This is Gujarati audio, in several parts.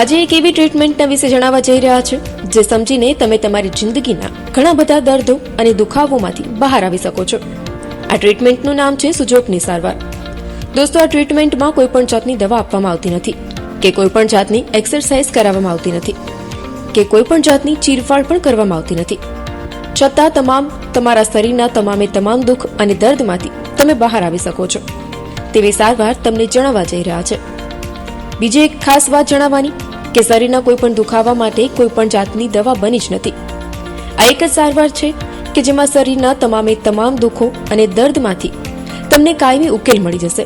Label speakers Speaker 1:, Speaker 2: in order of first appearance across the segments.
Speaker 1: આજે એક એવી ટ્રીટમેન્ટના વિશે જણાવવા જઈ રહ્યા છે જે સમજીને તમે તમારી જિંદગીના ઘણા બધા દર્દો અને દુખાવોમાંથી બહાર આવી શકો છો. આ ટ્રીટમેન્ટનું નામ છે સુજોગની સારવાર. દોસ્તો, આ ટ્રીટમેન્ટમાં કોઈ પણ જાતની દવા આપવામાં આવતી નથી કે કોઈ પણ જાતની એક્સરસાઇઝ કરાવવામાં આવતી નથી કે કોઈ પણ જાતની ચીરફાડ પણ કરવામાં આવતી નથી. છતાં તમારા શરીરના તમામ દુઃખ અને દર્દમાંથી તમે બહાર આવી શકો છો તેવી સારવાર તમને જણાવવા જઈ રહ્યા છે. બીજી એક ખાસ વાત જણાવવાની કે શરીરના કોઈ પણ દુખાવા માટે કોઈ પણ જાતની દવા બની જ નથી. આ એક જ સારવાર છે કે જેમાં શરીરના તમામ દુઃખો અને દર્દમાંથી તમને કાયમી ઉકેલ મળી જશે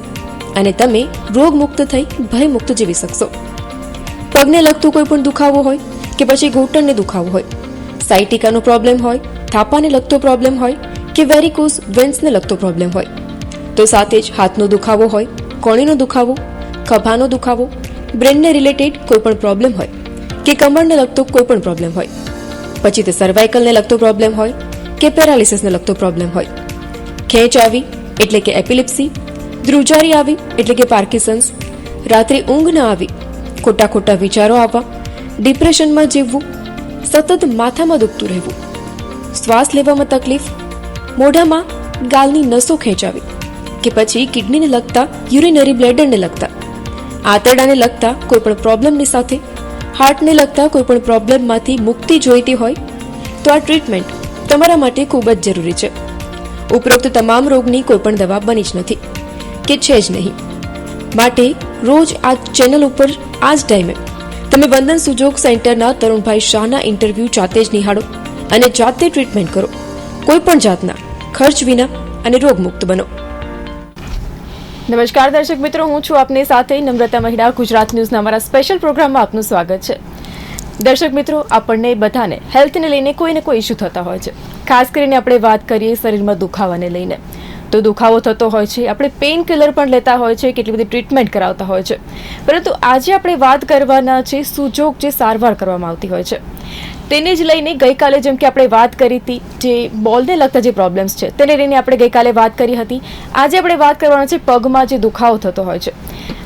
Speaker 1: અને તમે રોગમુક્ત થઈ ભયમુક્ત જીવી શકશો. પગને લગતું કોઈ પણ દુખાવો હોય કે પછી ઘૂંટણને દુખાવો હોય, સાયટિકાનો પ્રોબ્લેમ હોય, થાપાને લગતો પ્રોબ્લેમ હોય કે વેરિકોઝ વેન્સને લગતો પ્રોબ્લેમ હોય, તો સાથે જ હાથનો દુખાવો હોય, કોણીનો દુખાવો, ખભાનો દુખાવો, બ્રેનને રિલેટેડ કોઈ પણ પ્રોબ્લેમ હોય કે કમરને લગતો કોઈ પણ પ્રોબ્લેમ હોય, પછી તે સર્વાઇકલને લગતો પ્રોબ્લેમ હોય કે પેરાલિસિસને લગતો પ્રોબ્લેમ હોય, ખેંચ આવી એટલે કે એપિલિપ્સી, ધ્રુજારી આવી એટલે કે પાર્કિન્સન્સ, રાત્રે ઊંઘ ન આવી, ખોટા વિચારો આવવા, ડિપ્રેશનમાં જીવવું, સતત માથામાં દુખતું રહેવું, શ્વાસ લેવામાં તકલીફ, મોઢામાં ગાલની નસો ખેંચાવી કે પછી કિડનીને લગતા યુરિનરી બ્લેડરને લગતા, આંતરડાને લગતા કોઈ પણ પ્રોબ્લેમની સાથે હાર્ટને લગતા કોઈ પણ પ્રોબ્લેમમાંથી મુક્તિ જોઈતી હોય તો આ ટ્રીટમેન્ટ તમારા માટે ખૂબ જ જરૂરી છે. ઉપરોક્ત તમામ રોગની કોઈ પણ દવા બની જ નથી કે છે જ નહીં. માટે રોજ આ ચેનલ ઉપર આ જ ટાઈમે તમે વંદન સુજોગ સેન્ટરના તરુણભાઈ શાહના ઇન્ટરવ્યૂ જાતે જ નિહાળો અને જાતે ટ્રીટમેન્ટ કરો. કોઈ પણ જાતના ખર્ચ વિના અને રોગમુક્ત બનો. નમસ્કાર દર્શક મિત્રો, હું છું આપની સાથે નમ્રતા મહિડા. ગુજરાત ન્યૂઝના અમારા સ્પેશિયલ પ્રોગ્રામમાં આપનું સ્વાગત છે. દર્શક મિત્રો, આપણને બધાને હેલ્થને લઈને કોઈ ને કોઈ ઇસ્યુ થતા હોય છે. ખાસ કરીને આપણે વાત કરીએ શરીરમાં દુખાવાને લઈને તો દુખાવો થતો હોય છે, આપણે પેઇન કિલર પણ લેતા હોય છે, કેટલી બધી ટ્રીટમેન્ટ કરાવતા હોય છે. પરંતુ આજે આપણે વાત કરવાના છે સુજોગ જે સારવાર કરવામાં આવતી હોય છે તેને જ લઈને. ગઈકાલે જેમ કે આપણે વાત કરી હતી જે બોલને લગતા જે પ્રોબ્લેમ્સ છે તેને લઈને આપણે ગઈકાલે વાત કરી હતી. આજે આપણે વાત કરવાના છે પગમાં જે દુખાવો થતો હોય છે.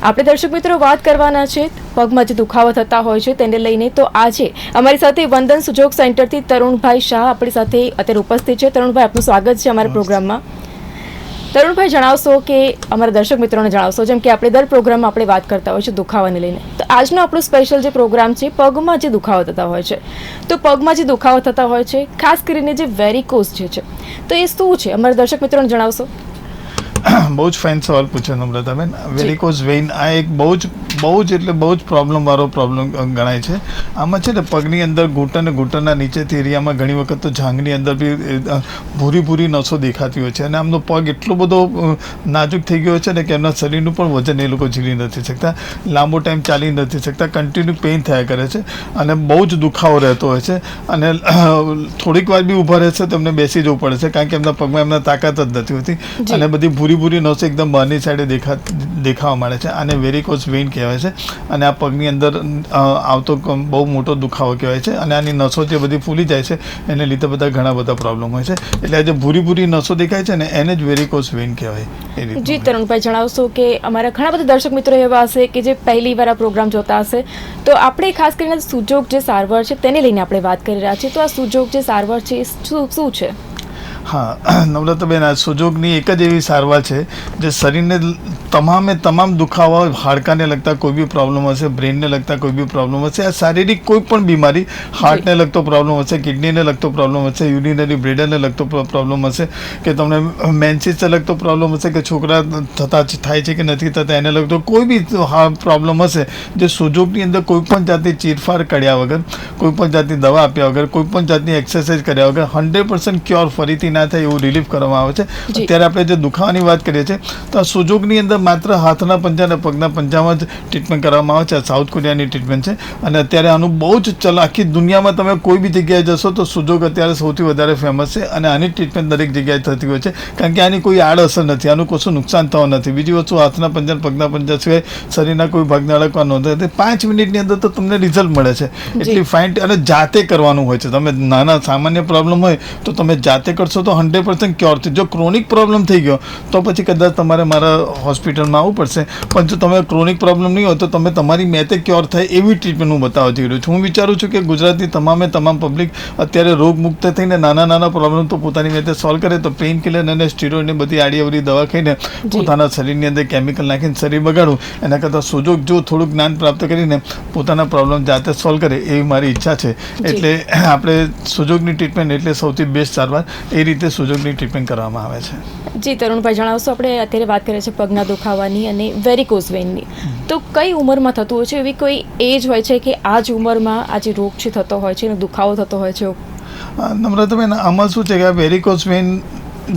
Speaker 1: આપણે દર્શક મિત્રો વાત કરવાના છે પગમાં જે દુખાવો થતા હોય છે તેને લઈને. તો આજે અમારી સાથે વંદન સુજોગ સેન્ટરથી તરુણભાઈ શાહ આપણી સાથે અત્યારે ઉપસ્થિત છે. તરુણભાઈ, આપનું સ્વાગત છે અમારા પ્રોગ્રામમાં. તરુણભાઈ, જણાવશો કે અમારા દર્શક મિત્રોને જણાવશો, જેમ કે આપણે દર પ્રોગ્રામમાં આપણે વાત કરતા હોય છે દુખાવાને લઈને, તો આજનો આપણો સ્પેશિયલ જે પ્રોગ્રામ છે પગમાં જે દુખાવો થતા હોય છે. તો પગમાં જે દુખાવો થતા હોય છે, ખાસ કરીને જે વેરિકોઝ છે તો એ શું છે અમારા દર્શક મિત્રોને જણાવશો.
Speaker 2: બહુ જ ફાઇન સવાલ પૂછ્યો નમ્રતાબેન. વેરિકોઝ વેઇન આ એક બહુ જ પ્રોબ્લેમવાળો પ્રોબ્લેમ ગણાય છે. આમાં છે ને પગની અંદર ઘૂંટણના નીચેથી એરિયામાં ઘણી વખત તો જાંઘની અંદર બી ભૂરી નસો દેખાતી હોય છે અને આમનો પગ એટલો બધો નાજુક થઈ ગયો છે ને કે એમના શરીરનું પણ વજન એ લોકો ઝીલી નથી શકતા, લાંબો ટાઈમ ચાલી નથી શકતા, કન્ટિન્યુ પેઇન થયા કરે છે અને બહુ જ દુખાવો રહેતો હોય છે અને થોડીક વાર બી ઊભા રહેશે તો એમને બેસી જવું પડે છે કારણ કે એમના પગમાં એમના તાકાત જ નથી હોતી અને બધી ભૂરી નસો એકદમ બહારની સાઈડે દેખાવા મળે છે. આને વેરિકોઝ વેઇન કહેવાય છે અને આ પગની અંદર આવતો બહુ મોટો દુખાવો કહેવાય છે અને આની નસો જે બધી ફૂલી જાય છે એને લીધે ઘણા બધા પ્રોબ્લેમ હોય છે. એટલે આ જે ભૂરી નસો દેખાય છે ને એને જ વેરિકોઝ વેઇન કહેવાય.
Speaker 1: જી તરુણભાઈ, જણાવશો કે અમારા ઘણા બધા દર્શક મિત્રો એવા હશે કે જે પહેલી વાર આ પ્રોગ્રામ જોતા હશે, તો આપણે ખાસ કરીને સુજોગ જે સારવાર છે તેને લઈને આપણે વાત કરી રહ્યા છીએ. તો આ સુજોગ જે સારવાર છે શું છે?
Speaker 2: હા નમ્રતાબેન, આ સુજોગની એક જ એવી સારવાર છે જે શરીરને તમામ દુખાવા, હાડકાને લગતા કોઈ બી પ્રોબ્લેમ હશે, બ્રેનને લગતા કોઈ બી પ્રોબ્લેમ હશે, આ શારીરિક કોઈ પણ બીમારી, હાર્ટને લગતો પ્રોબ્લેમ હશે, કિડનીને લગતો પ્રોબ્લેમ હશે, યુરિનરી બ્લેડરને લગતો પ્રોબ્લેમ હશે કે તમને મેન્સિસને લગતો પ્રોબ્લેમ હશે કે છોકરા થાય છે કે નથી થતા એને લગતો કોઈ બી પ્રોબ્લેમ હશે, જે સુજોગની અંદર કોઈ પણ જાતની ચીરફાડ કર્યા વગર, કોઈ પણ જાતની દવા આપ્યા વગર, કોઈ પણ જાતની એક્સરસાઇઝ કર્યા વગર 100% ક્યોર ફરીથી ના થાય એવું રિલીફ કરવામાં આવે છે. અત્યારે આપણે જે દુખાવાની વાત કરીએ છીએ તો આ સુજોગની અંદર માત્ર હાથના પંજા અને પગના પંજામાં જ ટ્રીટમેન્ટ કરવામાં આવે છે. આ સાઉથ કોરિયાની ટ્રીટમેન્ટ છે અને અત્યારે આનું બહુ જ આખી દુનિયામાં તમે કોઈ બી જગ્યાએ જશો તો સુજોગ અત્યારે સૌથી વધારે ફેમસ છે અને આની ટ્રીટમેન્ટ દરેક જગ્યાએ થતી હોય છે કારણ કે આની કોઈ આડઅસર નથી, આનું કશું નુકસાન થવા નથી. બીજી વસ્તુ, હાથના પંજા પગના પંજા સિવાય શરીરના કોઈ ભાગને અડકવાનો નથી. 5 મિનિટની અંદર તો તમને રિઝલ્ટ મળે છે. એટલી ફાઇન અને જાતે કરવાનું હોય છે. તમે નાના સામાન્ય પ્રોબ્લેમ હોય તો તમે જાતે કરશો તો 100% ક્યોર છે. જો ક્રોનિક પ્રોબ્લેમ થઈ ગયો તો પછી કદાચ તમારે મારા હોસ્પિટલમાં આવવું પડશે, પણ જો તમે ક્રોનિક પ્રોબ્લેમ નહીં હોય તો તમે તમારી મેતે ક્યોર થાય એવી ટ્રીટમેન્ટ હું બતાવવા જઈ રહ્યો છું. હું વિચારું છું કે ગુજરાતની તમામ પબ્લિક અત્યારે રોગમુક્ત થઈને નાના પ્રોબ્લેમ તો પોતાની મેતે સોલ્વ કરે, તો પેઇન કિલર અને સ્ટીરોઇડ ને બધી આડીઅવળી દવા ખાઈને પોતાના શરીરની અંદર કેમિકલ નાખીને શરીર બગાડવું એના કરતાં સુજોગ જો થોડું જ્ઞાન પ્રાપ્ત કરીને પોતાના પ્રોબ્લેમ જાતે સોલ્વ કરે એવી મારી ઈચ્છા છે. એટલે આપણે સુજોગની ટ્રીટમેન્ટ એટલે સૌથી બેસ્ટ સારવાર એ રીતે સુજોગની ટ્રીટમેન્ટ કરવામાં આવે છે.
Speaker 3: જી તરુણભાઈ, જણાવશો, આપણે અત્યારે વાત કરીએ છીએ પગના દુખાવાની અને વેરિકોઝ વેઇનની, તો કઈ ઉંમરમાં થતું હોય છે? એવી કોઈ એજ હોય છે કે આ જ ઉંમરમાં આ જે રોગ છે થતો હોય છે, એનો દુખાવો થતો હોય છે?
Speaker 2: નમ્રતાબેન, આમાં શું છે કે આ વેરિકોઝ વેઇન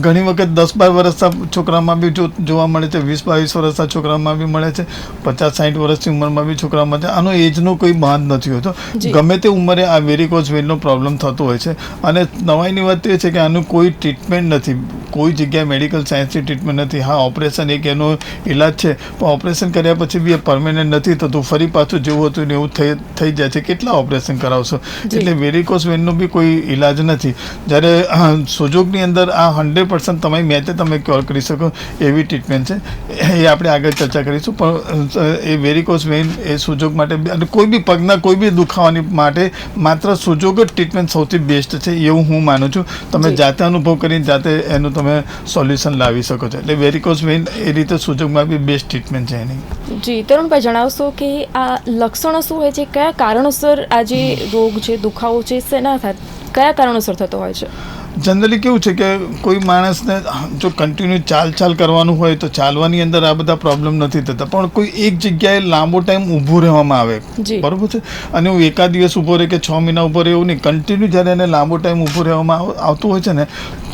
Speaker 2: ઘણી વખત 10-12 વર્ષના છોકરામાં બી જોવા મળે છે, 20-22 વર્ષના છોકરામાં બી મળે છે, 50-60 વર્ષની ઉંમરમાં બી છોકરામાં છે. આનો એજનો કોઈ બાંધ નથી હોતો. ગમે તે ઉંમરે આ વેરિકોઝ વેઇનનો પ્રોબ્લેમ થતો હોય છે. અને નવાઈની વાત એ છે કે આનું કોઈ ટ્રીટમેન્ટ નથી, કોઈ જગ્યાએ મેડિકલ સાયન્સની ટ્રીટમેન્ટ નથી. હા, ઓપરેશન એક એનો ઇલાજ છે, પણ ઓપરેશન કર્યા પછી બી એ પરમેનન્ટ નથી થતું, ફરી પાછું જેવું હતું ને એવું થઈ જાય છે. કેટલા ઓપરેશન કરાવશો? એટલે વેરિકોઝ વેઇનનો બી કોઈ ઇલાજ નથી. જ્યારે સુજોગની અંદર આ 100% તમારી મેતે તમે ક્યોર કરી શકો એવી ટ્રીટમેન્ટ છે, એ આપણે આગળ ચર્ચા કરીશું. પણ એ વેરિકોઝ વેઇન એ સુજોગ માટે અને કોઈ બી પગના કોઈ બી દુખાવાની માટે માત્ર સુજોગ જ ટ્રીટમેન્ટ સૌથી બેસ્ટ છે એવું હું માનું છું. તમે જાતે અનુભવ કરીને જાતે એનું તમે સોલ્યુશન લાવી શકો છો. એટલે વેરિકોઝ વેઇન એ રીતે સુજોગમાં બી બેસ્ટ ટ્રીટમેન્ટ છે એની.
Speaker 3: જી તરુણભાઈ, જણાવશો કે આ લક્ષણો શું હોય છે? કયા કારણોસર આ જે રોગ છે, દુખાવો છે, શેના થાય, કયા કારણોસર થતો હોય છે?
Speaker 2: જનરલી કેવું છે કે કોઈ માણસને જો કન્ટિન્યુ ચાલ કરવાનું હોય તો ચાલવાની અંદર આ બધા પ્રોબ્લેમ નથી થતા, પણ કોઈ એક જગ્યાએ લાંબો ટાઈમ ઊભું રહેવામાં આવે, બરાબર છે, અને હું એકાદ દિવસ ઊભો રહે કે 6 મહિના ઊભો રહે એવું નહીં, કન્ટિન્યુ જ્યારે એને લાંબો ટાઈમ ઊભું રહેવામાં આવતું હોય છે ને,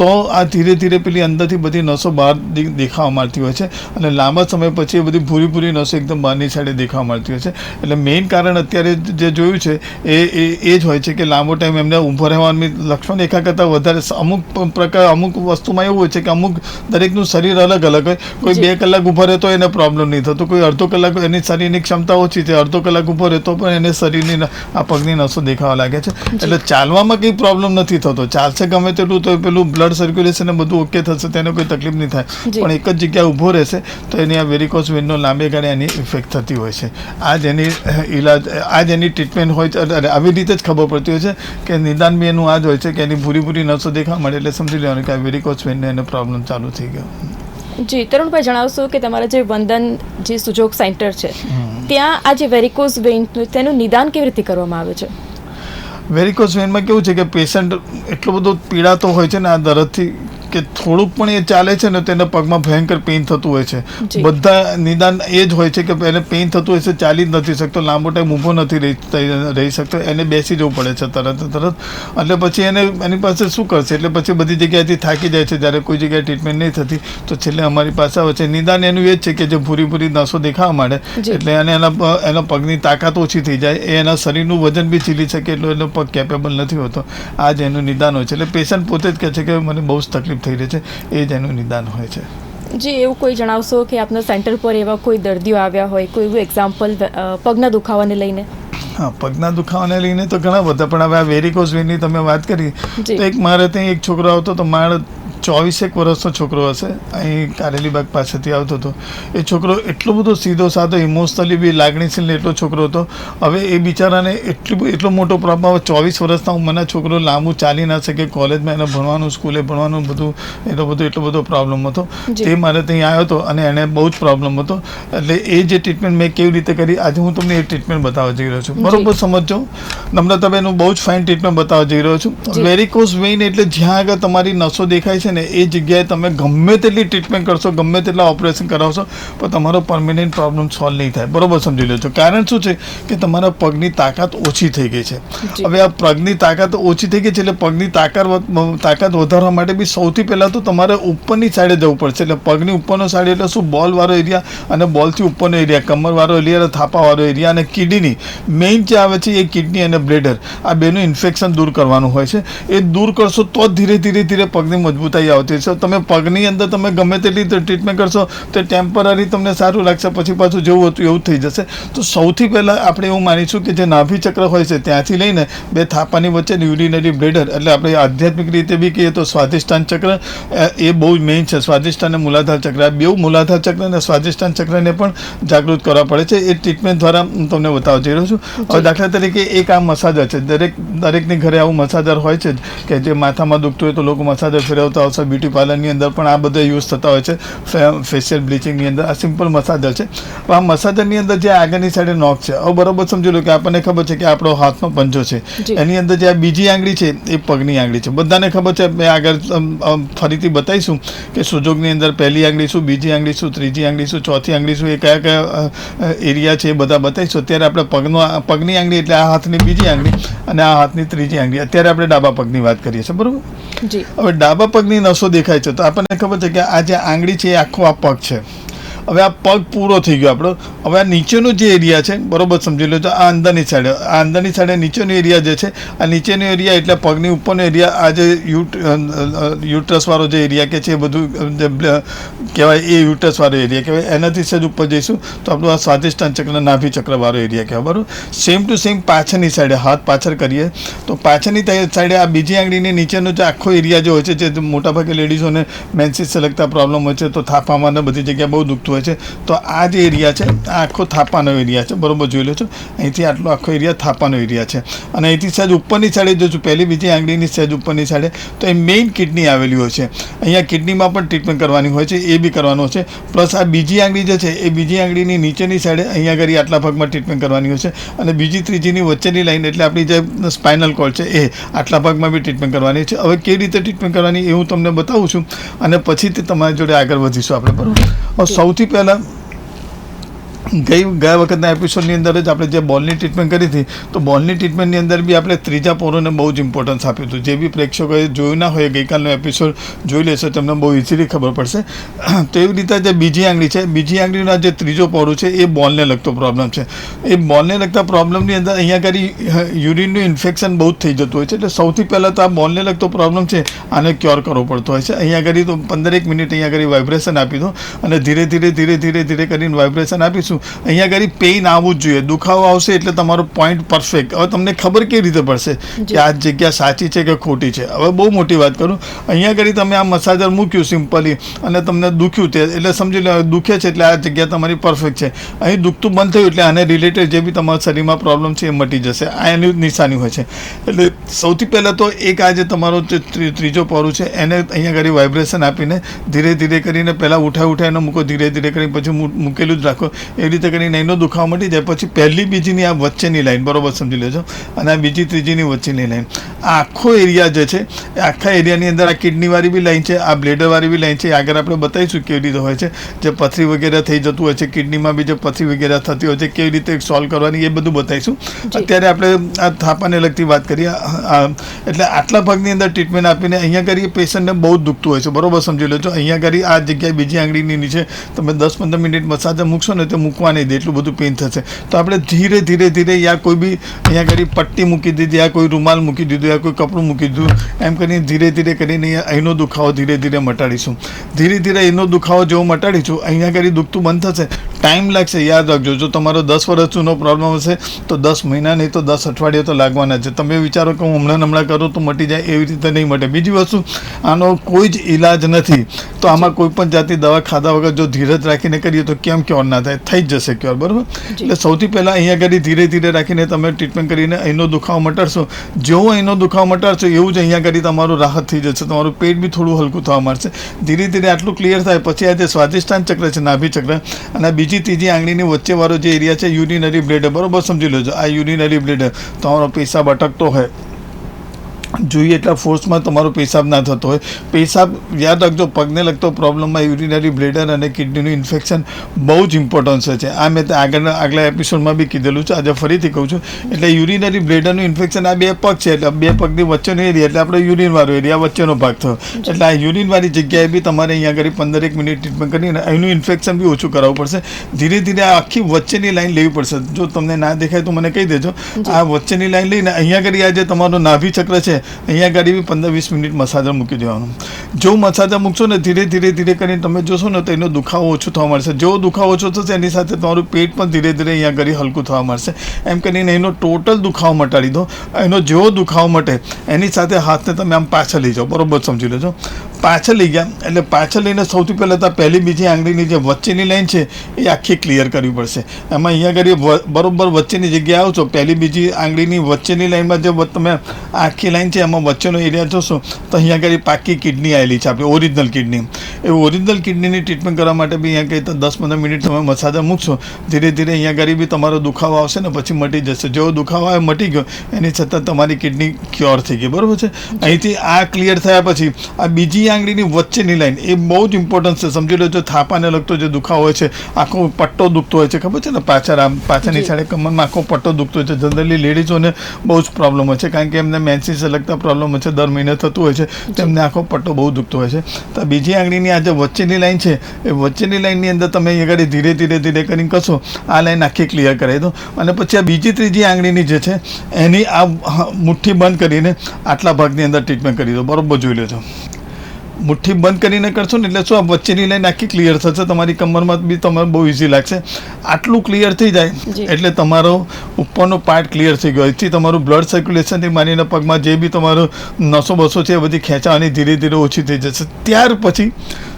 Speaker 2: તો આ ધીરે ધીરે પેલી અંદરથી બધી નસો બહાર દેખાવા મળતી હોય છે, અને લાંબા સમય પછી એ બધી ભૂરી નસો એકદમ બહારની સાઈડે દેખાવા મળતી હોય છે. એટલે મેઇન કારણ અત્યારે જે જોયું છે એ જ હોય છે કે લાંબો ટાઈમ એમને ઊભો રહેવાની લક્ષણ રેખા કરતાં વધારે અમુક વસ્તુમાં એવું હોય છે કે અમુક દરેકનું શરીર અલગ હોય. કોઈ 2 કલાક ઊભો રહે તો એને પ્રોબ્લેમ નહીં થતો, કોઈ અડધો કલાક એની શરીરની ક્ષમતા ઓછી છે, અડધો કલાક ઊભો રહે તો પણ એને શરીરની આ પગની નસો દેખાવા લાગે છે. એટલે ચાલવામાં કંઈ પ્રોબ્લેમ નથી થતો, ચાલશે ગમે તેટલું તો પેલું બ્લડ સર્ક્યુલેશન ને બધું ઓકે થશે, તેને કોઈ તકલીફ નહીં થાય. પણ એક જ જગ્યાએ ઊભો રહેશે તો એની આ વેરિકોઝ વેઇનનો લાંબે ગાળે એની ઇફેક્ટ થતી હોય છે. આ જ એની ઇલાજ, આ જ એની ટ્રીટમેન્ટ હોય છે. આવી રીતે જ ખબર પડતી હોય છે કે નિદાન બી એનું આ જ હોય છે કે એની ભૂરી નસો દેખાવા મળે એટલે સમજી લેવાનું કે આ વેરિકોઝ વેઇનનો એનો પ્રોબ્લેમ ચાલુ થઈ ગયો.
Speaker 3: જી તરુણભાઈ, જણાવશો કે તમારા જે વંદન જે સુજોગ સેન્ટર છે ત્યાં આ જે વેરિકોઝ વેઇન તેનું નિદાન કેવી રીતે કરવામાં આવે છે?
Speaker 2: વેરિકોઝ વેઇનમાં કેવું છે કે પેશન્ટ એટલો બધો પીડાતો હોય છે ને આ દર્દથી કે થોડુંક પણ એ ચાલે છે ને તેના પગમાં ભયંકર પેઇન થતું હોય છે. બધા નિદાન એ જ હોય છે કે એને પેઇન થતું હોય છે, ચાલી જ નથી શકતો, લાંબો ટાઈમ ઊભો નથી રહી શકતો, એને બેસી જવું પડે છે તરત. એટલે પછી એની પાસે શું કરશે? એટલે પછી બધી જગ્યાએથી થાકી જાય છે. જ્યારે કોઈ જગ્યાએ ટ્રીટમેન્ટ નહીં થતી તો છેલ્લે અમારી પાસે આવે છે. નિદાન એનું એ જ છે કે જે ભૂરી નસો દેખાવા માંડે એટલે એના પગની તાકાત ઓછી થઈ જાય, એ એના શરીરનું વજન બી ઝીલી શકે એટલો એનો પગ કેપેબલ નથી હોતો. આ જ એનું નિદાન હોય છે. એટલે પેશન્ટ પોતે જ કહે છે કે મને બહુ જ તકલીફ થઈ રહી છે, એ જ એનું નિદાન હોય છે.
Speaker 3: જી, એવું કોઈ જણાવશો કે આપના સેન્ટર પર એવા કોઈ દર્દીઓ આવ્યા હોય, કોઈ એવું એક્ઝામ્પલ પગના દુખાવાને લઈને?
Speaker 2: હા, પગના દુખાવાને લઈને તો ઘણા બધા, પણ હવે આ વેરિકોઝ વેઇનની તમે વાત કરી તો એક મારે ત્યાં એક છોકરો આવતો તો, મારે 24 વર્ષનો છોકરો હશે, અહીં કારેલીબાગ પાસેથી આવતો હતો. એ છોકરો એટલો બધો સીધો સાધો, ઇમોશનલી બી લાગણીશીલ એટલો છોકરો હતો. હવે એ બિચારાને એટલો મોટો પ્રોબ્લેમ, 24 વર્ષના ઉંમરના છોકરો લાંબુ ચાલી ના શકે, કોલેજમાં એને ભણવાનું, સ્કૂલે ભણવાનું બધું, એટલો બધો પ્રોબ્લેમ હતો. એ મારે ત્યાં આવ્યો હતો અને એને બહુ જ પ્રોબ્લેમ હતો. એટલે એ જે ટ્રીટમેન્ટ મેં કેવી રીતે કરી, આજે હું તમને એ ટ્રીટમેન્ટ બતાવવા જઈ રહ્યો છું. બરોબર સમજો નમ્રતાબેન, હું બહુ જ ફાઇન ટ્રીટમેન્ટ બતાવવા જઈ રહ્યો છું. વેરિકોઝ વેઇન એટલે જ્યાં આગળ તમારી નસો દેખાય છે ને એ જગ્યાએ તમે ગમે તેટલી ટ્રીટમેન્ટ કરશો, ગમે તેટલા ઓપરેશન કરાવશો, પણ તમારો પરમેનન્ટ પ્રોબ્લેમ સોલ્વ નહીં થાય. બરોબર સમજી લો છો. કારણ શું છે કે તમારા પગની તાકાત ઓછી થઈ ગઈ છે. હવે આ પગની તાકાત ઓછી થઈ ગઈ છે એટલે પગની તાકાત વધારવા માટે બી સૌથી પહેલાં તો તમારે ઉપરની સાઈડે જવું પડશે. એટલે પગની ઉપરનો સાઈડ એટલે શું? બોલવાળો એરિયા અને બોલથી ઉપરનો એરિયા, કમરવાળો એરિયા, થાપાવાળો એરિયા અને કિડની મેઇન જે આવે છે એ કિડની અને બ્લેડર, આ બેનું ઇન્ફેક્શન દૂર કરવાનું હોય છે. એ દૂર કરશો તો જ ધીરે ધીરે પગની મજબૂતાઈ નબળાઈ આવતી છે. તમે પગની અંદર તમે ગમે તેટલી ટ્રીટમેન્ટ કરશો તો ટેમ્પરરી તમને સારું લાગશે, પછી પાછું જેવું હતું એવું થઈ જશે. તો સૌથી પહેલાં આપણે એવું માનીશું કે જે નાભી ચક્ર હોય છે ત્યાંથી લઈને બે થાપાની વચ્ચે યુરિનરી બ્લેડર, એટલે આપણે આધ્યાત્મિક રીતે બી કહીએ તો સ્વાધિષ્ઠાન ચક્ર એ બહુ જ મેઇન છે. સ્વાધિષ્ઠાન અને મૂલાધાર ચક્ર, આ બેઉ મૂલાધાર ચક્ર અને સ્વાધિષ્ઠાન ચક્રને પણ જાગૃત કરવા પડે છે. એ ટ્રીટમેન્ટ દ્વારા હું તમને બતાવવા જઈ રહ્યો છું. હવે દાખલા તરીકે એક આ મસાજર છે. દરેકની ઘરે આવું મસાજર હોય છે કે જે માથામાં દુખતું હોય તો લોકો મસાજર ફેરવતા હોય છે. બ્યુટી પાર્લરની અંદર પણ આ બધા યુઝ થતા હોય છે. ફેશિયલ બ્લીચિંગની અંદર આ સિમ્પલ મસાજર છે. આ મસાજરની અંદર જે આગળની સાઈડે નોક છે, હવે બરાબર સમજી લો કે આપણને ખબર છે કે આપણો હાથનો પંજો છે, એની અંદર જે આ બીજી આંગળી છે એ પગની આંગળી છે. બધાને ખબર છે. મેં આગળ ફરીથી બતાવીશું કે સુજોગની અંદર પહેલી આંગળી શું, બીજી આંગળી શું, ત્રીજી આંગળી શું, ચોથી આંગળી શું, એ કયા કયા એરિયા છે એ બધા બતાવીશું. અત્યારે આપણે પગની આંગળી એટલે આ હાથની બીજી આંગળી અને આ હાથની ત્રીજી આંગળી. અત્યારે આપણે ડાબા પગની વાત કરીએ છીએ, બરાબર. હવે ડાબા પગની નસો દેખાય છે તો આપણને ખબર છે કે આ જે આંગળી છે એ આખો આ પગ છે. હવે આ પગ પૂરો થઈ ગયો આપણો. હવે આ નીચેનો જે એરિયા છે બરોબર સમજી લો. આ અંદરની સાઈડે નીચેનો એરિયા જે છે, આ નીચેનો એરિયા એટલે પગની ઉપરનો એરિયા, આ જે યુટ્રસવાળો જે એરિયા કે છે એ બધું કહેવાય, એ યુટ્રસવાળો એરિયા કહેવાય. એનાથી સહેજ ઉપર જઈશું તો આપણું આ સ્વાધિષ્ઠાન ચક્ર નાભી ચક્રવાળો એરિયા કહેવાય, બરાબર. સેમ ટુ સેમ પાછળની સાઈડે હાથ પાછળ કરીએ તો પાછળની સાઈડે આ બીજી આંગળીની નીચેનો જે આખો એરિયા જે હોય છે, જે મોટાભાગે લેડીઝોને મેન્સિસને લગતા પ્રોબ્લેમ હોય છે તો થાપામાં ને બધી જગ્યાએ બહુ દુખતું હોય છે, તો આ જે એરિયા છે આ આખો થાપાનો એરિયા છે, બરોબર જોઈ લો છો. અહીંથી આટલો આખો એરિયા થાપાનો એરિયા છે. અને અહીંથી સહેજ ઉપરની સાઈડે જોશું, પહેલી બીજી આંગળીની સહેજ ઉપરની સાઈડે તો એ મેઇન કિડની આવેલી હોય છે. અહીંયા કિડનીમાં પણ ટ્રીટમેન્ટ કરવાની હોય છે, એ બી કરવાનું છે. પ્લસ આ બીજી આંગળી જે છે એ બીજી આંગળીની નીચેની સાઈડે અહીંયા આગળ આટલા ભાગમાં ટ્રીટમેન્ટ કરવાની હોય છે. અને બીજી ત્રીજીની વચ્ચેની લાઈન એટલે આપણી જે સ્પાઇનલ કોર્ડ છે એ આટલા ભાગમાં બી ટ્રીટમેન્ટ કરવાની છે. હવે કેવી રીતે ટ્રીટમેન્ટ કરવાની એ હું તમને બતાવું છું અને પછીથી તમારી જોડે આગળ વધીશું આપણે, બરાબર. સૌથી પહેલાં ગયા વખતના એપિસોડની અંદર જ આપણે જે બોલની ટ્રીટમેન્ટ કરી હતી તો બોલની ટ્રીટમેન્ટની અંદર બી આપણે ત્રીજા પોરોને બહુ જ ઇમ્પોર્ટન્સ આપ્યું હતું. જે બી પ્રેક્ષકોએ જોયું ના હોય ગઈકાલનો એપિસોડ જોઈ લેશો તમને બહુ ઇઝીલી ખબર પડશે. તો એવી રીતે જે બીજી આંગળી છે, બીજી આંગળીના જે ત્રીજો પોરો છે એ બોલને લગતો પ્રોબ્લેમ છે. એ બોલને લગતા પ્રોબ્લેમની અંદર અહીંયા આગળ યુરિનનું ઇન્ફેક્શન બહુ જ થઈ જતું હોય છે. એટલે સૌથી પહેલાં તો આ બોલને લગતો પ્રોબ્લેમ છે આને ક્યોર કરવો પડતો હોય છે. અહીંયા આગળ તો 15 મિનિટ અહીંયા આગળ વાઇબ્રેશન આપી દો અને ધીરે ધીરે કરીને વાઇબ્રેશન આપીશું. અહીંયા આગળ પેઇન આવવું જ જોઈએ. દુખાવો આવશે એટલે તમારો પોઈન્ટ પરફેક્ટ. હવે તમને ખબર કેવી રીતે પડશે કે આ જગ્યા સાચી છે કે ખોટી છે? હવે બહુ મોટી વાત કરું, અહીંયા આગળ તમે આ મસાજર મૂક્યું સિમ્પલી અને તમને દુખ્યું તે એટલે સમજી લો દુખે છે એટલે આ જગ્યા તમારી પરફેક્ટ છે. અહીં દુખતું બંધ થયું એટલે આને રિલેટેડ જે બી તમારા શરીરમાં પ્રોબ્લેમ છે એ મટી જશે. આ એની નિશાની હોય છે. એટલે સૌથી પહેલાં તો એક આ જે તમારો જે ત્રીજો પોરું છે એને અહીંયા આગળ વાઇબ્રેશન આપીને ધીરે કરીને પહેલાં ઉઠાઈને મૂકો, ધીરે કરીને પછી મૂકેલું જ રાખો. એવી રીતે કરીને એનો દુખાવો મટી જાય. પછી પહેલી બીજીની આ વચ્ચેની લાઈન બરોબર સમજી લેજો અને આ બીજી ત્રીજીની વચ્ચેની લાઈન, આ આખો એરિયા જે છે એ આખા એરિયાની અંદર આ કિડનીવાળી બી લાઈન છે, આ બ્લેડરવાળી બી લાઈન છે. આગળ આપણે બતાવીશું કેવી રીતે હોય છે. જે પથરી વગેરે થઈ જતું હોય છે કિડનીમાં બી જે પથરી વગેરે થતી હોય છે કેવી રીતે સોલ્વ કરવાની એ બધું બતાવીશું. અત્યારે આપણે આ થાપાને લગતી વાત કરીએ. એટલે આટલા ભાગની અંદર ટ્રીટમેન્ટ આપીને અહીંયા કરી પેશન્ટને બહુ જ દુખતું હોય છે, બરોબર સમજી લેજો. અહીંયા કરી આ જગ્યાએ બીજી આંગળીની નીચે તમે 10-15 મિનિટ મસાજ મૂકશો ને તો મૂકવા નહીં દે એટલું બધું પેઇન થશે. તો આપણે ધીરે યા કોઈ બી અહીંયા આગળ પટ્ટી મૂકી દીધી, યા કોઈ રૂમાલ મૂકી દીધું, યા કોઈ કપડું મૂકી દીધું, એમ કરીને ધીરે કરીને અહીંનો દુખાવો ધીરે મટાડીશું. ધીરે એનો દુખાવો જેવો મટાડીશું અહીંયા આગળ દુખતું બંધ થશે. ટાઈમ લાગશે, યાદ રાખજો. જો તમારો 10 વર્ષ જૂનો પ્રોબ્લેમ હશે તો 10 મહિના નહીં તો 10 અઠવાડિયા તો લાગવાના છે. તમે વિચારો કે હું હમણાં કરું તો મટી જાય, એવી રીતે નહીં મટે. બીજી વસ્તુ, આનો કોઈ જ ઈલાજ નથી. તો આમાં કોઈ પણ જાતની દવા ખાધા વગર જો ધીરજ રાખીને કરીએ તો કેમ ક્યોર ના થાય? થઈ જ જશે ક્યોર, બરાબર. એટલે સૌથી પહેલાં અહીંયા આગળ ધીરે રાખીને તમે ટ્રીટમેન્ટ કરીને અહીંનો દુખાવો મટાડશો. જેવો અહીંનો દુખાવો મટાડશો એવું જ અહીંયા આગળ તમારું રાહત થઈ જશે. તમારું પેટ બી થોડું હલકું થવા માંડશે. ધીરે આટલું ક્લિયર થાય પછી આ જે સ્વાધિષ્ઠાન ચક્ર છે, નાભી ચક્ર, અને બીજી ત્રીજી આંગળીની વચ્ચેવાળો જે એરિયા છે યુરિનરી બ્લેડર, બરોબર સમજી લેજો. આ યુરિનરી બ્લેડર તમારો પેશાબ અટકતો હોય, જોઈએ એટલા ફોર્સમાં તમારો પેશાબ ના થતો હોય. પેશાબ યાદ રાખજો, પગને લગતો પ્રોબ્લેમમાં યુરિનરી બ્લેડર અને કિડનીનું ઇન્ફેક્શન બહુ જ ઇમ્પોર્ટન્સ છે. આ મેં આગલા એપિસોડમાં બી કીધેલું છે, આજે ફરીથી કહું છું. એટલે યુરિનરી બ્લેડરનું ઇન્ફેક્શન આ 2 પગ છે એટલે 2 પગની વચ્ચેનો એરિયા એટલે આપણે યુરિનવાળો એરિયા વચ્ચેનો ભાગ થયો. એટલે આ યુરિનવાળી જગ્યાએ બી તમારે અહીંયા આગળ 15 મિનિટ ટ્રીટમેન્ટ કરીને અહીંનું ઇન્ફેક્શન બી ઓછું કરાવવું પડશે. ધીરે આ આખી વચ્ચેની લાઈન લેવી પડશે. જો તમને ના દેખાય તો મને કહી દેજો. આ વચ્ચેની લાઈન લઈને અહીંયા આગળ આ જે તમારો નાભી ચક્ર છે અહીંયા આગળ બી 15-20 મિનિટ મસાજર મૂકી દેવાનું. જો મસાજર મૂકશો ને ધીરે ધીરે ધીરે કરીને તમે જોશો ને તો એનો દુખાવો ઓછો થવા મળશે. જેવો દુખાવો ઓછો થશે એની સાથે તમારું પેટ પણ ધીરે ધીરે અહીંયા આગળ હલકું થવા મળશે. એમ કરીને એનો ટોટલ દુખાવો મટાડી દો. એનો જેવો દુખાવો મટે એની સાથે હાથને તમે આમ પાછળ લઈ જાઓ. બરોબર સમજી લેજો. પાછળ લઈ ગયા એટલે પાછળ લઈને સૌથી પહેલાં તો પહેલી બીજી આંગળીની જે વચ્ચેની લાઈન છે એ આખી ક્લિયર કરવી પડશે. એમાં અહીંયા આગળ બરોબર વચ્ચેની જગ્યાએ આવશો, પહેલી બીજી આંગળીની વચ્ચેની લાઈનમાં જે તમે આખી લાઈન છે એમાં વચ્ચેનો એરિયા જોશો તો અહીંયા આગળ પાકી કિડની આવેલી છે, આપણી ઓરિજિનલ કિડની. એ ઓરિજિનલ કિડનીની ટ્રીટમેન્ટ કરવા માટે બી અહીંયા કંઈ તો 10-15 મિનિટ તમે મસાજર મૂકશો, ધીરે ધીરે અહીંયા આગળ બી તમારો દુખાવો આવશે ને પછી મટી જશે. જેવો દુખાવો આવે મટી ગયો એની છતાં તમારી કિડની ક્યોર થઈ ગઈ. બરાબર છે. અહીંથી આ ક્લિયર થયા પછી આ બીજી આંગળીની વચ્ચેની લાઈન એ બહુ જ ઇમ્પોર્ટન્ટ છે. સમજી લો, જો થાપાને લગતો જે દુખાવો હોય છે, આખો પટ્ટો દુખતો હોય છે, ખબર છે ને, પાછળની સાઈડે કમરમાં આખો પટ્ટો દુખતો હોય છે. જનરલી લેડીઝોને બહુ જ પ્રોબ્લેમ હોય છે કારણ કે એમને મેન્સીસને લગતા પ્રોબ્લેમ હોય છે, દર મહિને થતું હોય છે, તેમને આખો પટ્ટો બહુ દુખતો હોય છે. તો બીજી આંગળીની આ જે વચ્ચેની લાઈન છે એ વચ્ચેની લાઈનની અંદર તમે અહીંયા આગળ ધીરે ધીરે ધીરે કરીને કશો, આ લાઈન આખી ક્લિયર કરાવી દો. અને પછી આ બીજી ત્રીજી આંગળીની જે છે એની આ મુઠ્ઠી બંધ કરીને આટલા ભાગની અંદર ટ્રીટમેન્ટ કરી દો. બરોબર જોઈ લેજો. મુઠ્ઠી બંધ કરીને કરશો ને એટલે શું આ વચ્ચેની લાઈન આખી ક્લિયર થશે. તમારી કમરમાં બી તમારે બહુ ઇઝી લાગશે. આટલું ક્લિયર થઈ જાય એટલે તમારો ઉપરનો પાર્ટ ક્લિયર થઈ ગયો. અહીંથી તમારું બ્લડ સર્ક્યુલેશનથી માનીને પગમાં જે બી તમારું નસો બસો છે એ બધી ખેંચાવાની ધીરે ધીરે ઓછી થઈ જશે. ત્યાર પછી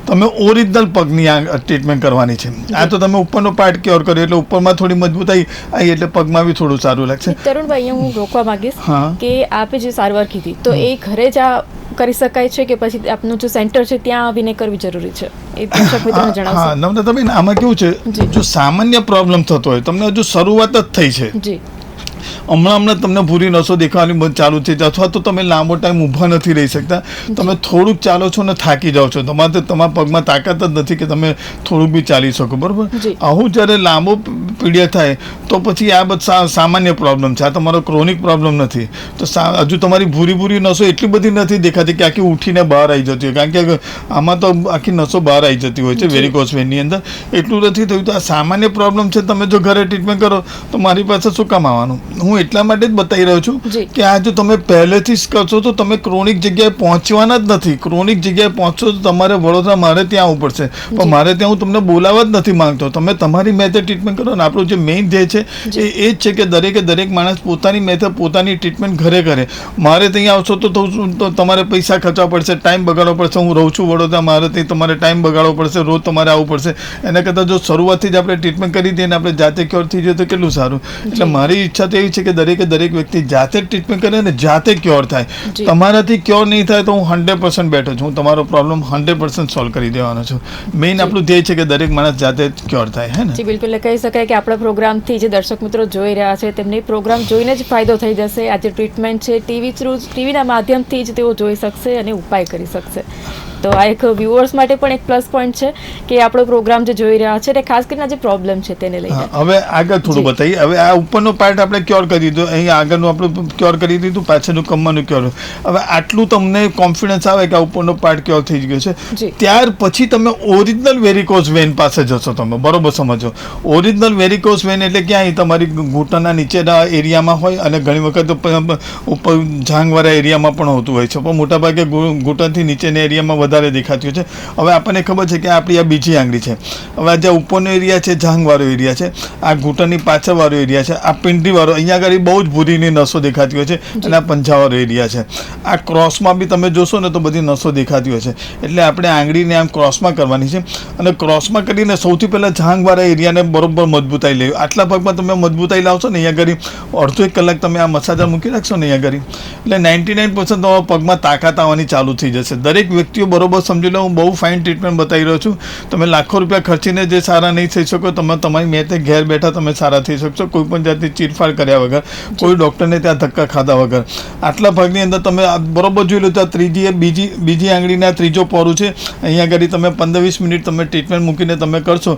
Speaker 2: તમે ઓરિજિનલ પગની ટ્રીટમેન્ટ કરવાની છે. આ તો તમે ઉપરનો પાર્ટ ક્યોર કર્યો એટલે ઉપરમાં થોડી મજબૂતાઈ આવી એટલે પગમાં બી થોડું સારું લાગશે.
Speaker 3: તરુણભાઈ, અહીંયા હું રોકવા માંગીશ કે આપે જે સારવાર કીધી તો એ ઘરે જ કરી શકાય છે કે પછી આપનું જે સેન્ટર છે ત્યાં આવીને કરવી જરૂરી છે? એ દર્શક મિત્રોને જણાવશો.
Speaker 2: હા નમ્રતાબેન, આમાં કેવું છે, જો સામાન્ય પ્રોબ્લેમ થતો હોય, તમને હજુ શરૂઆત જ થઈ છે,
Speaker 3: જી,
Speaker 2: હમણાં તમને ભૂરી નસો દેખાવાની બંધ ચાલુ છે, અથવા તો તમે લાંબો ટાઈમ ઊભા નથી રહી શકતા, તમે થોડુંક ચાલો છો ને થાકી જાઓ છો, તમારા પગમાં તાકાત જ નથી કે તમે થોડુંક બી ચાલી શકો. બરાબર. આવું જ્યારે લાંબો પીડિયા થાય તો પછી આ બધું સામાન્ય પ્રોબ્લેમ છે. આ તમારો ક્રોનિક પ્રોબ્લેમ નથી. તો હજુ તમારી ભૂરી નસો એટલી બધી નથી દેખાતી કે આખી ઉઠીને બહાર આવી જતી હોય, કારણ કે આમાં તો આખી નસો બહાર આવી જતી હોય છે વેરિકોસ વેનની અંદર. એટલું નથી થયું. તો આ સામાન્ય પ્રોબ્લેમ છે. તમે જો ઘરે ટ્રીટમેન્ટ કરો તો મારી પાસે શું કામ આવવાનું? હું એટલા માટે જ બતાવી રહ્યો છું કે આ જો તમે પહેલેથી જ કરશો તો તમે ક્રોનિક જગ્યાએ પહોંચવાના જ નથી. ક્રોનિક જગ્યાએ પહોંચશો તો તમારે વડોદરા મારે ત્યાં આવવું પડશે, પણ મારે ત્યાં હું તમને બોલાવવા જ નથી માંગતો. તમે તમારી મેથડ ટ્રીટમેન્ટ કરો ને. આપણું જે મેઇન ધ્યેય છે એ જ છે કે દરેક માણસ પોતાની મેથડ પોતાની ટ્રીટમેન્ટ ઘરે કરે. મારે ત્યાં આવશો તો તમારે પૈસા ખર્ચવા પડશે, ટાઈમ બગાડવો પડશે. હું રહું છું વડોદરા, મારે ત્યાં તમારે ટાઈમ બગાડવો પડશે, રોજ તમારે આવવું પડશે. એના કરતાં જો શરૂઆતથી જ આપણે ટ્રીટમેન્ટ કરી દઈએ ને આપણે જાતે ક્યોર થઈ જાય તો કેટલું સારું. એટલે મારી ઈચ્છા તો એવી છે કે દરેક વ્યક્તિ જાતે જ ટ્રીટમેન્ટ કરે ને જાતે ક્યોર થાય. તમારાથી ક્યોર નહીં થાય તો હું 100% બેઠો છું. હું તમારો પ્રોબ્લેમ 100% સોલ્વ કરી દેવાનો છું. મેઇન આપણું ધ્યેય છે કે દરેક માણસ જાતે જ ક્યોર થાય. હે ને?
Speaker 3: જી બિલકુલ. કહી શકાય કે આપણા પ્રોગ્રામથી જે દર્શક મિત્રો જોઈ રહ્યા છે તેમને પ્રોગ્રામ જોઈને જ ફાયદો થઈ જશે. આ જે ટ્રીટમેન્ટ છે ટીવીના માધ્યમથી જ તેઓ જોઈ શકશે અને ઉપાય કરી શકશે. તો આ એક વ્યુઅર્સ માટે પણ એક પ્લસ પોઈન્ટ છે કે આપણો પ્રોગ્રામ જે જોઈ રહ્યા છે તે ખાસ કરીને જે પ્રોબ્લેમ છે તેને લઈને.
Speaker 2: હવે આગળ થોડું બતાવીએ. હવે આ ઉપરનો પાર્ટ આપણે ક્યોર કરી દીધો, અહીં આગળનું આપણે ક્યોર કરી દીધું, પાછળનું કમરનું ક્યોર. હવે આટલું તમને કોન્ફિડન્સ આવે કે આ ઉપરનો પાર્ટ ક્યોર થઈ ગયો છે, ત્યાર પછી તમે ઓરિજિનલ વેરિકોઝ વેન પાસે જશો. તમે બરોબર સમજો. ઓરિજિનલ વેરિકોઝ વેન એટલે ક્યાં? તમારી ઘૂંટણના નીચેના એરિયામાં હોય અને ઘણી વખત ઉપર જાંઘવાળા એરિયામાં પણ હોતું હોય છે, પણ મોટાભાગે ઘૂંટણથી નીચેના એરિયામાં વધારે દેખાતી હોય છે. હવે આપણને ખબર છે કે આપણી આ બીજી આંગળી છે. હવે આ જે ઉપરનો એરિયા છે જાંઘવાળો એરિયા છે, આ ઘૂંટણની પાછળવાળો એરિયા છે, આ પિંડીવાળો, અહીંયા આગળ બહુ જ ભૂરીની નસો દેખાતી હોય છે, અને આ પંજાવાળો એરિયા છે. આ ક્રોસમાં બી તમે જોશો ને તો બધી નસો દેખાતી હોય છે. એટલે આપણે આંગળીને આમ ક્રોસમાં કરવાની છે, અને ક્રોસમાં કરીને સૌથી પહેલાં જાંઘવાળા એરિયાને બરોબર મજબૂતાઈ લેવી. આટલા ભાગમાં તમે મજબૂતાઈ લાવશો ને અહીંયા આગળ અડધો 1 કલાક તમે આ મસાજર મૂકી રાખશો ને અહીંયા આગળ, એટલે 99% તમારા પગમાં તાકાત આવવાની ચાલુ થઈ જશે. દરેક વ્યક્તિઓ બરોબર સમજી લો. હું બહુ ફાઇન ટ્રીટમેન્ટ બતાવી રહ્યો છું. તમે લાખો રૂપિયા ખર્ચીને જે સારા નહીં થઈ શકો, તમે તમારી મેતે ઘેર બેઠા તમે સારા થઈ શકશો, કોઈ પણ જાતની ચીરફાડ કર્યા વગર, કોઈ ડૉક્ટરને ત્યાં ધક્કા ખાધા વગર. આટલા ભાગની અંદર તમે બરોબર જોઈ લો તો આ બીજી આંગળીના ત્રીજો પોરું છે. અહીંયા આગળ તમે 15-20 મિનિટ તમે ટ્રીટમેન્ટ મૂકીને તમે કરશો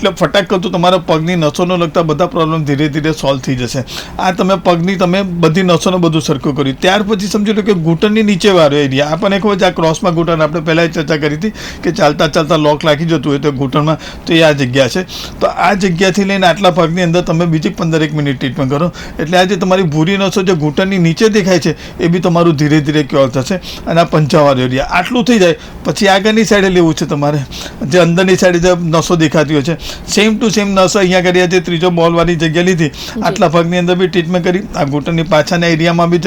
Speaker 2: એટલે ફટાક કરતું તમારા પગની નસોનો લગતા બધા પ્રોબ્લેમ ધીરે ધીરે સોલ્વ થઈ જશે. આ તમે પગની તમે બધી નસોને બધું સરખું કર્યું. ત્યાર પછી સમજી લો કે ઘૂંટણની નીચે વાળો એરિયા, આપણને ખબર છે આ ક્રોસમાં ઘૂંટણ આપણે પહેલાં ચર્ચા કરી હતી કે ચાલતા ચાલતા લોક લાગી જતું હોય તો ઘૂંટણમાં, તો એ આ જગ્યા છે. તો આ જગ્યાથી લઈને આટલા ભાગની અંદર તમે બીજી 15 મિનિટ ટ્રીટમેન્ટ કરો એટલે આજે તમારી ભૂરી નસો જે ઘૂંટણની નીચે દેખાય છે એ બી તમારું ધીરે ધીરે ક્યોર થશે. અને આ પંચાવાળો એરિયા આટલું થઈ જાય પછી આગળની સાઈડે લેવું છે તમારે, જે અંદરની સાઈડે જે નસો દેખાતી હોય છે સેમ ટુ સેમ નસો અહીંયા કરી જે ત્રીજો બોલવાળી જગ્યા લીધી આટલા ભાગની અંદર બી ટ્રીટમેન્ટ કરી. આ ઘૂંટણની પાછળના એરિયામાં બી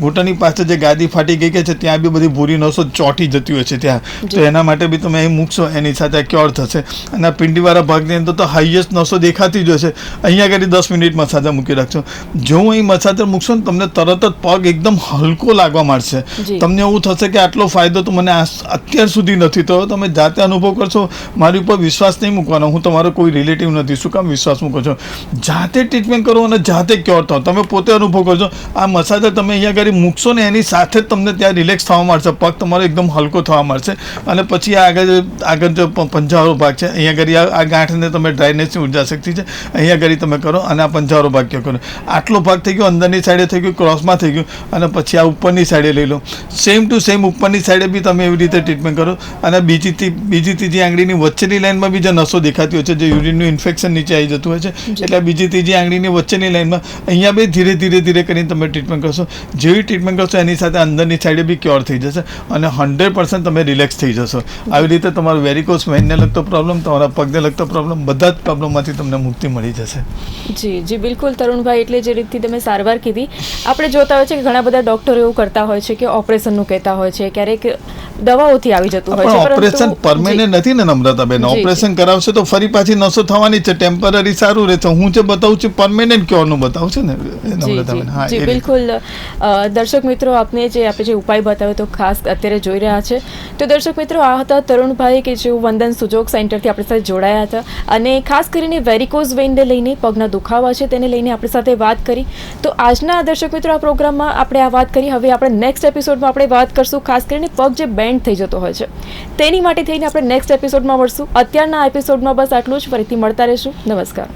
Speaker 2: ઘૂંટણની પાછળ જે ગાદી ફાટી ગઈ છે ત્યાં બી બધી ભૂરી નસો ચોંટી જતી હોય છે ત્યાં, તો એના માટે બી તમે અહીં મૂકશો એની સાથે ક્યોર થશે. અને આ પિંડીવાળા ભાગની અંદર તો હાઈએસ્ટ નસો દેખાતી જ હોય છે, અહીંયા કરી 10 મિનિટ મસાજર મૂકી રાખશો. જો અહીં મસાજર મૂકશો ને તમને તરત જ પગ એકદમ હલકો લાગવા માંડશે. તમને એવું થશે કે આટલો ફાયદો તો મને અત્યાર સુધી નથી થયો. તમે જાતે અનુભવ કરશો, મારી ઉપર વિશ્વાસ નહીં મૂકવાનો, હું તમારો કોઈ રિલેટિવ નથી, શું કામ વિશ્વાસ મૂકો છો? જાતે ટ્રીટમેન્ટ કરો અને જાતે ક્યોર થાઓ, તમે પોતે અનુભવ કરજો. આ મસાજર તમે અહીંયા આગળ મૂકશો ને એની સાથે જ તમને ત્યાં રિલેક્સ થવા મળશે, પગ તમારો એકદમ હલકો થવા મળશે. અને પછી આ આગળ જો પંજાવાળો ભાગ છે અહીંયા આગળ આ ગાંઠને તમે ડ્રાયનેસની ઉર્જા શક્તિ છે અહીંયા આગળ તમે કરો અને આ પંજાવાળો ભાગ ક્યાં કરો. આટલો ભાગ થઈ ગયો, અંદરની સાઈડે થઈ ગયું, ક્રોસમાં થઈ ગયું, અને પછી આ ઉપરની સાઈડે લઈ લો. સેમ ટુ સેમ ઉપરની સાઈડે બી તમે એવી રીતે ટ્રીટમેન્ટ કરો. અને બીજી ત્રીજી આંગળીની વચ્ચેની લાઈનમાં બી જે નસો દેખાતી હોય છે, જે યુરિનનું ઇન્ફેક્શન નીચે આવી જતું હોય છે, એટલે બીજી ત્રીજી આંગળીની વચ્ચેની લાઈનમાં અહીંયા બી ધીરે કરીને તમે ટ્રીટમેન્ટ કરશો. જેવી ટ્રીટમેન્ટ કરશો એની સાથે અંદરની સાઈડે બી ક્યોર થઈ જશે અને 100% તમે રિલેક્સ થઈ જશો. આવી રીતે તમારું વેરિકોસ વેઇનને લગતો પ્રોબ્લેમ, તમારા પગને લગતો પ્રોબ્લેમ, બધા જ પ્રોબ્લેમમાંથી તમને મુક્તિ મળી જશે.
Speaker 3: જી બિલકુલ તરુણભાઈ, એટલે જે રીતથી તમે સારવાર કીધી, આપણે જોતા હોય છે કે ઘણા બધા ડોક્ટરો એવું કરતા હોય છે કે ઓપરેશનનું કહેતા હોય છે, ક્યારેક દવાઓથી આવી જતું હોય છે.
Speaker 2: ઓપરેશન પરમેનન્ટ નથી ને નમ્રતાબેન, ઓપરેશન કરાવશે તો ફરી પાછી નસો થવાની છે, ટેમ્પરરી સારું રહેશે. હું જે બતાવું છું પરમેનન્ટ ક્યોરનું બતાવું છું ને નમ્રતાબેન. હા
Speaker 3: જી બિલકુલ. દર્શક મિત્રો, આપણે જે ઉપાય બતાવ્યો તો ખાસ અત્યારે જોઈ રહ્યા છે. તો દર્શક મિત્રો, આ હતા તરુણભાઈ કે જેઓ વંદન સુજોગ સેન્ટરથી આપણી સાથે જોડાયા હતા અને ખાસ કરીને વેરિકોઝ વેઇનને લઈને, પગના દુખાવા છે તેને લઈને આપણી સાથે વાત કરી. તો આજના દર્શક મિત્રો આ પ્રોગ્રામમાં આપણે આ વાત કરી. હવે આપણે નેક્સ્ટ એપિસોડમાં આપણે વાત કરશું ખાસ કરીને પગ જે બેન્ડ થઈ જતો હોય છે તેની માટે થઈને આપણે નેક્સ્ટ એપિસોડમાં મળશું. અત્યારના એપિસોડમાં બસ આટલું જ. ફરીથી મળતા રહીશું. નમસ્કાર.